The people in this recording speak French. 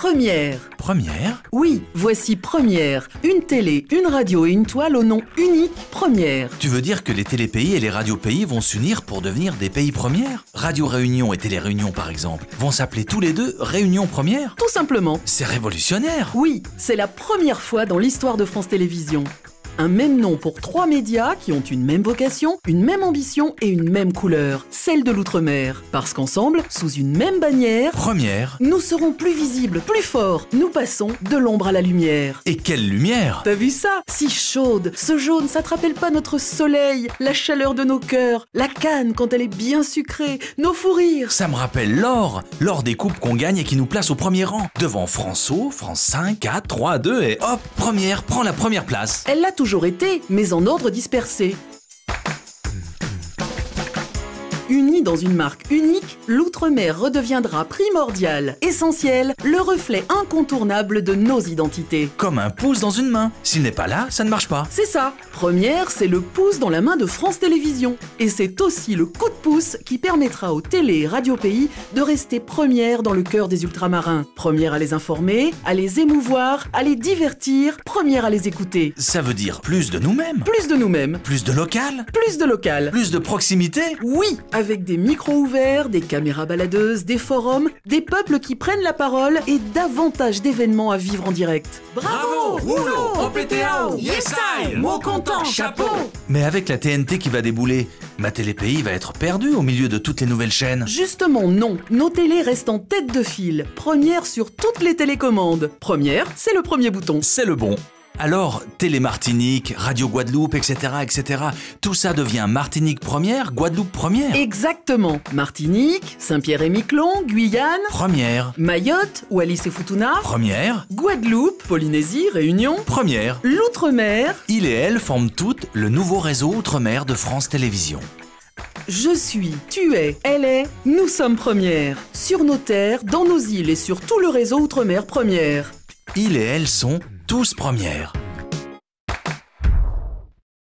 Première. Première? Oui, voici Première. Une télé, une radio et une toile au nom unique Première. Tu veux dire que les télépays et les radios-pays vont s'unir pour devenir des pays premières? Radio Réunion et Télé Réunion par exemple vont s'appeler tous les deux Réunion Première? Tout simplement. C'est révolutionnaire! Oui, c'est la première fois dans l'histoire de France Télévisions. Un même nom pour 3 médias qui ont une même vocation, une même ambition et une même couleur, celle de l'outre-mer. Parce qu'ensemble, sous une même bannière, Première? nous serons plus visibles, plus forts. Nous passons de l'ombre à la lumière. Et quelle lumière! T'as vu ça? Si chaude. Ce jaune, ça te rappelle pas notre soleil, la chaleur de nos cœurs, la canne quand elle est bien sucrée, nos fous rires. Ça me rappelle l'or! L'or des coupes qu'on gagne et qui nous place au premier rang. Devant François, France 5, 4, 3, 2 et hop, Première prend la première place. Elle l'a toujours été, mais en ordre dispersé. Unis dans une marque unique, l'outre-mer redeviendra primordial, essentiel, le reflet incontournable de nos identités. Comme un pouce dans une main. S'il n'est pas là, ça ne marche pas. C'est ça. Première, c'est le pouce dans la main de France Télévisions. Et c'est aussi le coup de pouce qui permettra aux télé et radio pays de rester première dans le cœur des ultramarins. Première à les informer, à les émouvoir, à les divertir, première à les écouter. Ça veut dire plus de nous-mêmes. Plus de nous-mêmes. Plus de local. Plus de local. Plus de proximité. Oui, avec des micros ouverts, des caméras baladeuses, des forums, des peuples qui prennent la parole et davantage d'événements à vivre en direct. Bravo! Rouleau, OPTAO, Yes I! Mot content, chapeau! Mais avec la TNT qui va débouler, ma télépays va être perdue au milieu de toutes les nouvelles chaînes. Justement non, nos télés restent en tête de file, première sur toutes les télécommandes. Première, c'est le premier bouton. C'est le bon. Alors, Télé Martinique, Radio Guadeloupe, etc., tout ça devient Martinique première, Guadeloupe première. Exactement. Martinique, Saint-Pierre-et-Miquelon, Guyane, Première. Mayotte, Wallis et Futuna, Première. Guadeloupe, Polynésie, Réunion, Première. l'outre-mer. Il et elle forment toutes le nouveau réseau Outre-mer de France Télévisions. Je suis, tu es, elle est, nous sommes premières. Sur nos terres, dans nos îles et sur tout le réseau outre-mer première. Il et elle sont tous premières.